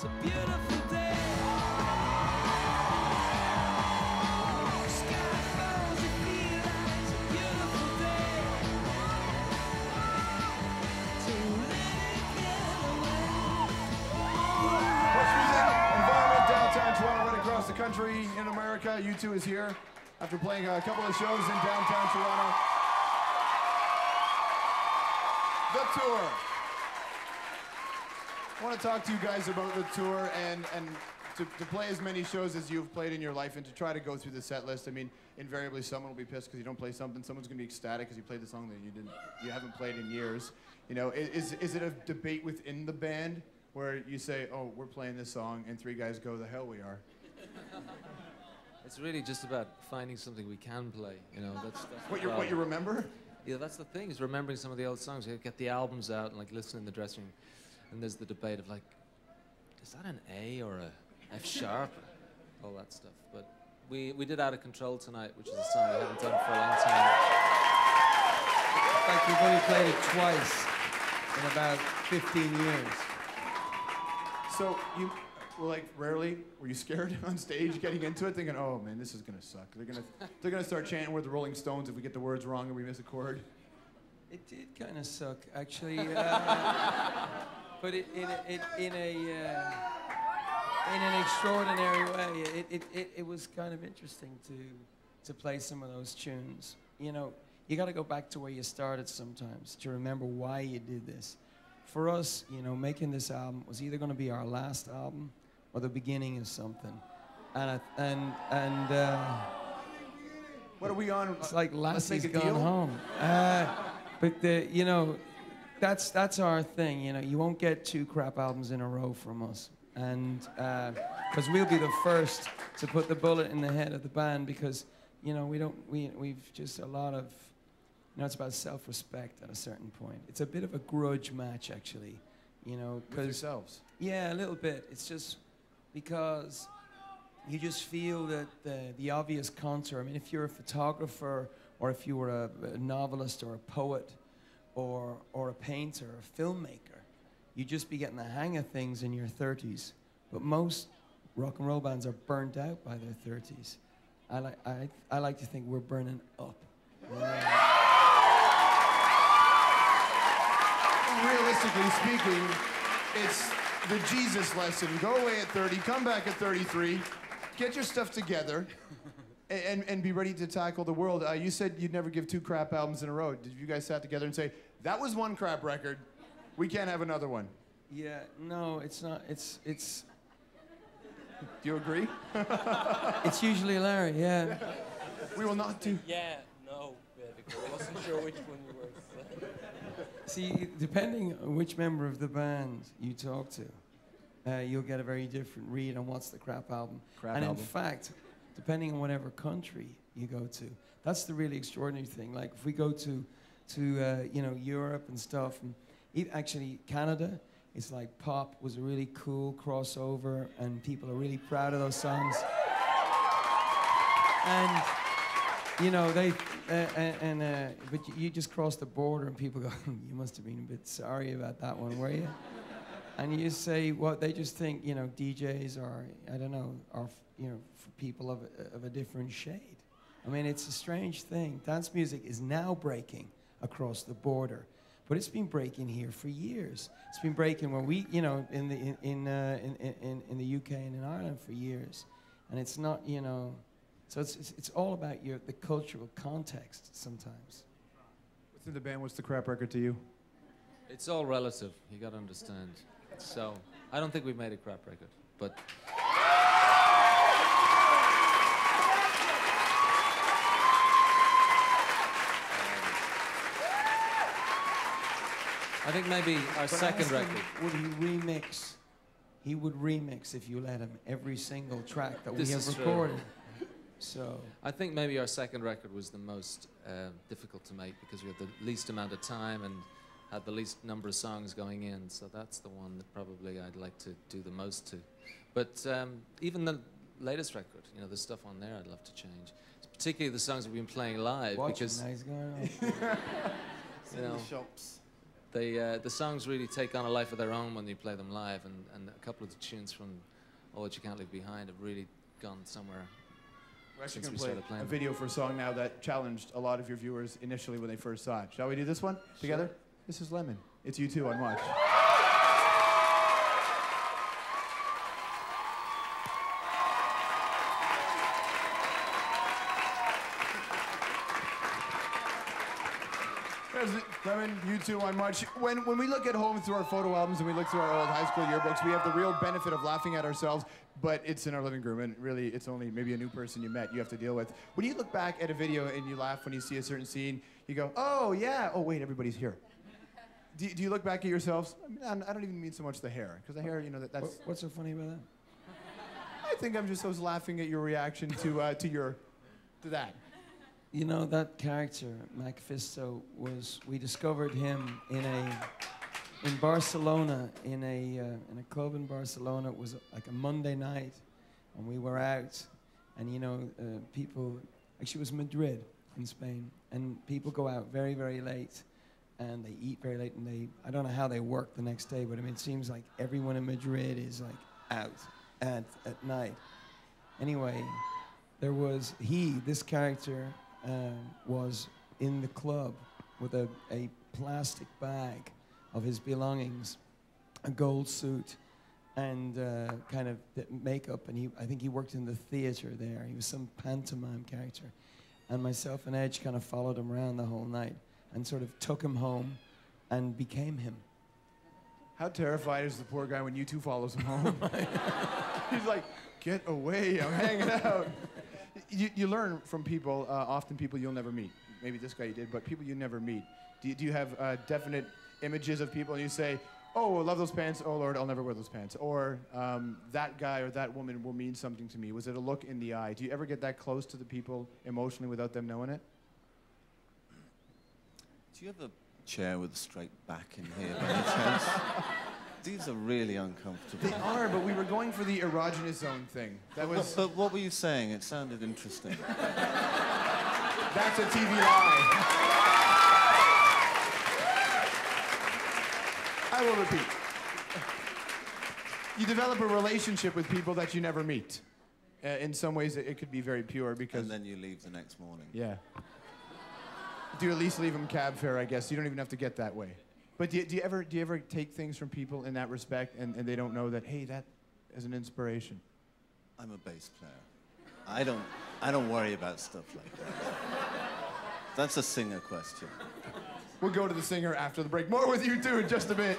It's a beautiful day. Sky falls, you feel like it's a beautiful day. So let it get away. Push Music, Environment, downtown Toronto, right across the country in America. U2 is here after playing a couple of shows in downtown Toronto. The tour. I want to talk to you guys about the tour and to play as many shows as you've played in your life and to try to go through the set list. I mean, invariably someone will be pissed because you don't play something. Someone's going to be ecstatic because you played the song that you haven't played in years. You know, is it a debate within the band where you say, oh, we're playing this song, and three guys go, the hell we are? It's really just about finding something we can play. You know, that's What you remember? Yeah, that's the thing, is remembering some of the old songs. You get the albums out and like listen in the dressing room, and there's the debate of like, is that an A or a F sharp? All that stuff. But we did Out of Control tonight, which is a song we haven't done for a long time. In fact, we've only played it twice in about 15 years. So you were like, rarely were you scared on stage getting into it, thinking, oh man, this is gonna suck. They're gonna start chanting "We're the Rolling Stones" if we get the words wrong and we miss a chord. It did kind of suck, actually, but in an extraordinary way. It was kind of interesting to play some of those tunes. You know, you got to go back to where you started sometimes to remember why you did this. For us, you know, making this album was either going to be our last album or the beginning of something. What are we on? It's like Let's Lassie's Make a Gone Deal? Home. But you know, that's our thing. You know, you won't get 2 crap albums in a row from us, and because we'll be the first to put the bullet in the head of the band, because you know we've just a lot of. You know, it's about self-respect at a certain point. It's a bit of a grudge match, actually. You know, With yourselves. Yeah, a little bit. It's just because you just feel that the obvious contour. I mean, if you're a photographer, or if you were a novelist, or a poet, or a painter, or a filmmaker, you'd just be getting the hang of things in your 30s. But most rock and roll bands are burnt out by their 30s. I like to think we're burning up. Realistically speaking, it's the Jesus lesson. Go away at 30, come back at 33, get your stuff together, and be ready to tackle the world. You said you'd never give 2 crap albums in a row. Did you guys sat together and say, that was one crap record, we can't have another one? Yeah, no, it's not. It's. Do you agree? It's usually Larry, yeah. We will not do. Yeah, no, because I wasn't sure which one you were saying. See, depending on which member of the band you talk to, you'll get a very different read on what's the crap album. In fact, depending on whatever country you go to, that's the really extraordinary thing. Like if we go to you know, Europe and stuff, and actually Canada, it's like pop was a really cool crossover, and people are really proud of those songs. And you know, but you just cross the border and people go, you must have been a bit sorry about that one, were you? And you say, well, they just think, you know, DJs are, I don't know, are, you know, for people of a different shade. I mean, it's a strange thing. Dance music is now breaking across the border, but it's been breaking here for years. It's been breaking when we, you know, in the UK and in Ireland for years, and it's not, you know. So it's all about the cultural context sometimes. What's in the band? What's the crap record to you? It's all relative. You got to understand. So I don't think we've made a crap record, but. I think maybe our second record. Would he remix? He would remix, if you let him, every single track that we have recorded. So I think maybe our second record was the most difficult to make because we had the least amount of time and had the least number of songs going in. So that's the one that probably I'd like to do the most to. But even the latest record, you know, there's stuff on there I'd love to change. Particularly the songs we've been playing live. Watch because him, now he's going on. It's in the shops. the songs really take on a life of their own when you play them live, and a couple of the tunes from All That You Can't Leave Behind have really gone somewhere. We're actually Since going we to started play a playing. video for a song now that challenged a lot of your viewers initially when they first saw it. Shall we do this one together? This is Lemon. It's you two on Watch. There's it. Lemon, you two on Watch. When we look at home through our photo albums and we look through our old high school yearbooks, we have the real benefit of laughing at ourselves, but it's in our living room, and really it's only maybe a new person you met you have to deal with. When you look back at a video and you laugh when you see a certain scene, you go, oh yeah, oh wait, everybody's here. Do you look back at yourselves? I mean, I don't even mean so much the hair, because the hair, you know, that's... What's so funny about that? I think I'm just laughing at your reaction to that. You know, that character, Macfisto, we discovered him in Barcelona, in a club in Barcelona. It was like a Monday night, and we were out, and you know, people, actually it was Madrid in Spain, and people go out very, very late, and they eat very late, and I don't know how they work the next day, but I mean, it seems like everyone in Madrid is like out at night. Anyway, there was this character, was in the club with a plastic bag of his belongings, a gold suit, and kind of makeup. And I think he worked in the theater there. He was some pantomime character. And myself and Edge kind of followed him around the whole night and sort of took him home and became him. How terrified is the poor guy when you two follows him home? He's like, get away, I'm hanging out. You learn from people, often people you'll never meet. Maybe this guy you did, but people you never meet. Do you have definite images of people and you say, oh, I love those pants, oh Lord, I'll never wear those pants. Or that guy or that woman will mean something to me. Was it a look in the eye? Do you ever get that close to the people emotionally without them knowing it? Do you have a chair with a straight back in here by any chance? These are really uncomfortable. They are, but we were going for the erogenous zone thing. That was... But what were you saying? It sounded interesting. That's a TV lie. I will repeat. You develop a relationship with people that you never meet. In some ways, it could be very pure because... And then you leave the next morning. Yeah. Do you at least leave them cab fare, I guess? You don't even have to get that way. But do you ever take things from people in that respect and they don't know that, hey, that is an inspiration? I'm a bass player. I don't worry about stuff like that. That's a singer question. We'll go to the singer after the break. More with you two in just a bit.